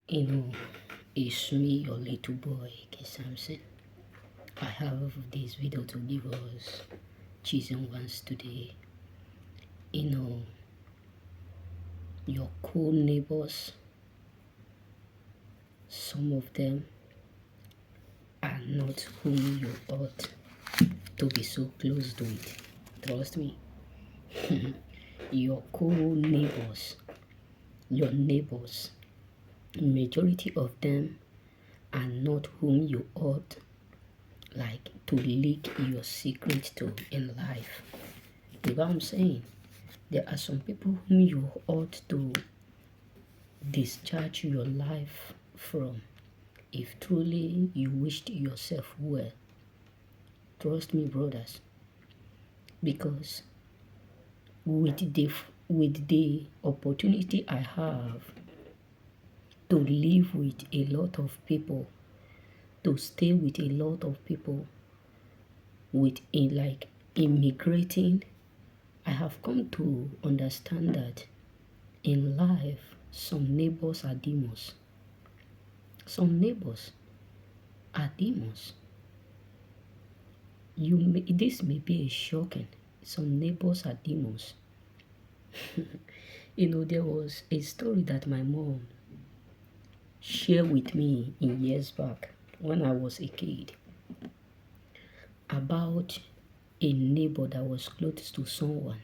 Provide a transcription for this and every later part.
You know, it's me, your little boy, K. Samson. I have this video to give us choosing ones today. You know, your cool neighbors, some of them are not whom you ought to be so close to it. Trust me. Your cool neighbors, your neighbors, majority of them are not whom you ought like to leak your secret to in life. You know what I'm saying? There are some people whom you ought to discharge your life from if truly you wished yourself well. Trust me, brothers, because with the opportunity I have to live with a lot of people, to stay with a lot of people, with a like immigrating, I have come to understand that in life some neighbors are demons. Some neighbors are demons. This may be a shocking. Some neighbors are demons. You know, there was a story that my mom shared with me in years back when I was a kid about a neighbor that was close to someone.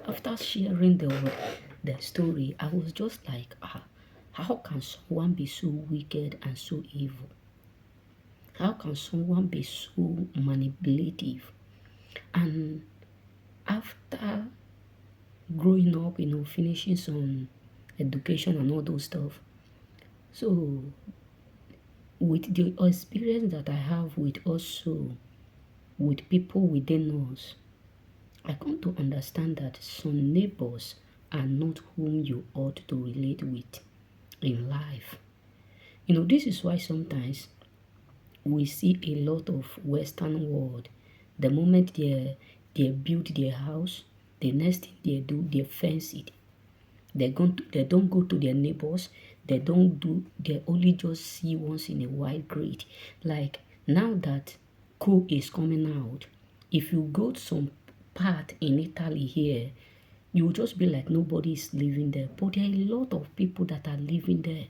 After sharing the story, I was just like, how can someone be so wicked and so evil? How can someone be so manipulative? And after growing up, finishing some education and all those stuff, so with the experience that I have with also with people within us, I come to understand that some neighbors are not whom you ought to relate with in life. This is why sometimes we see a lot of Western world. The moment they build their house, the next thing they do, they fence it. They don't go to their neighbors. They only just see once in a while. Great. Like now that coal is coming out, if you go to some part in Italy here, you will just be like nobody is living there. But there are a lot of people that are living there.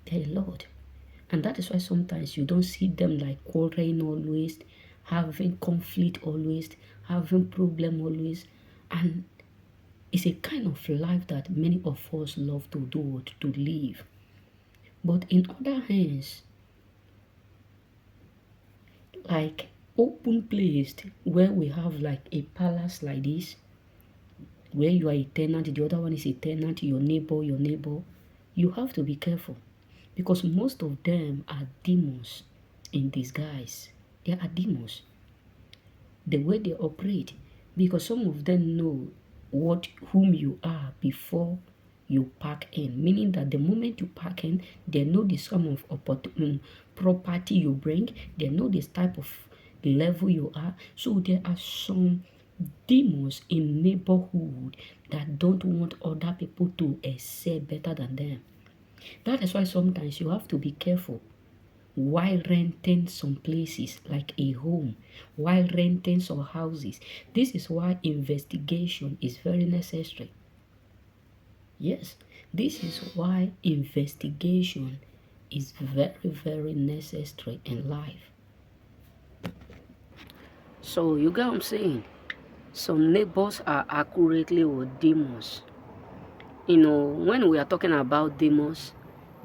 There are a lot. And that is why sometimes you don't see them like quarreling always, having conflict always, having problem always. And it's a kind of life that many of us love to do, to live. But in other hands, like open place where we have like a palace like this, where you are a tenant, the other one is a tenant, your neighbor, you have to be careful because most of them are demons in disguise. They are demons. The way they operate, because some of them know whom you are before you pack in, meaning that the moment you pack in, they know the sum of property you bring, they know this type of level you are. So there are some demons in neighborhood that don't want other people to excel better than them. That is why sometimes you have to be careful while renting some places like a home, while renting some houses. This is why investigation is very necessary. Yes, this is why investigation is very, very necessary in life. So you get what I'm saying? Some neighbors are accurately with demons. When we are talking about demons,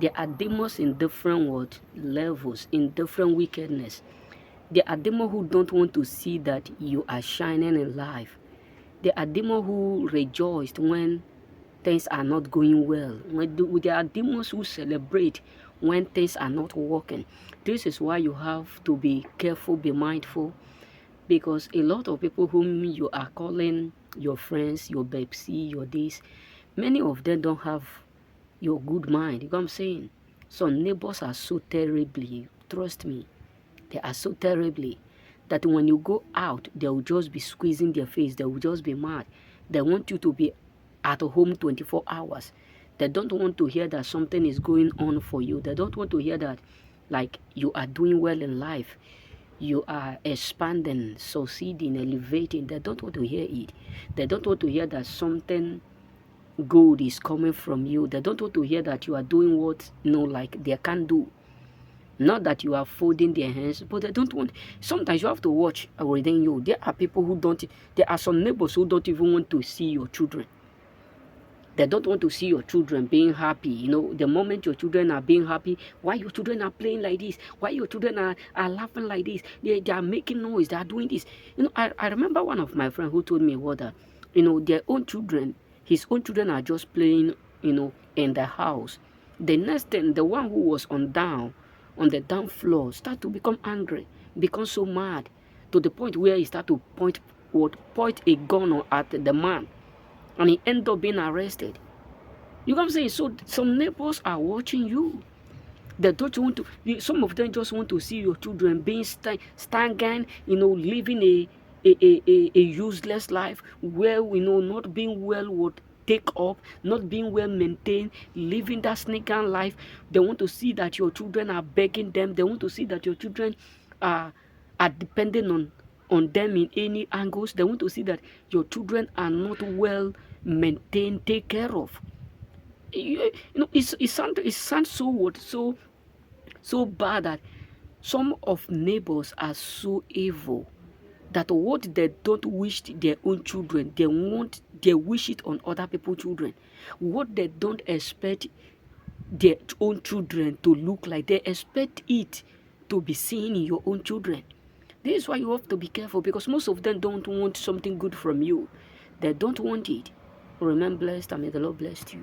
there are demons in different levels, in different wickedness. There are demons who don't want to see that you are shining in life. There are demons who rejoice when things are not going well. There are demons who celebrate when things are not working. This is why you have to be careful, be mindful, because a lot of people whom you are calling your friends, your babesy, your this, many of them don't have your good mind. You know what I'm saying? Some neighbors are so terribly, trust me, they are so terribly that when you go out, they will just be squeezing their face. They will just be mad. They want you to be at home 24 hours. They don't want to hear that something is going on for you. They don't want to hear that like you are doing well in life. You are expanding, succeeding, elevating. They don't want to hear it. They don't want to hear that something good is coming from you. They don't want to hear that you are doing what like they can't do. Not that you are folding their hands, but they don't want. Sometimes you have to watch within you. There are people who don't. There are some neighbors who don't even want to see your children. They don't want to see your children being happy. The moment your children are being happy, why your children are playing like this? Why your children are laughing like this? They are making noise. They are doing this. I remember one of my friends who told me what that, their own children, his own children are just playing, in the house. The next thing, the one who was on the down floor, start to become angry, become so mad, to the point where he start to point a gun at the man. And he ended up being arrested. You know what I'm saying? So some neighbors are watching you. They don't want to. Some of them just want to see your children being stagnant, living a useless life where not being well would take up, not being well maintained, living that sneaking life. They want to see that your children are begging them. They want to see that your children are depending on them in any angles. They want to see that your children are not well maintained, take care of. It sounds so bad that some of neighbors are so evil that what they don't wish their own children, they wish it on other people's children. What they don't expect their own children to look like, they expect it to be seen in your own children. This is why you have to be careful, because most of them don't want something good from you. They don't want it. Remain blessed, and may the Lord bless you.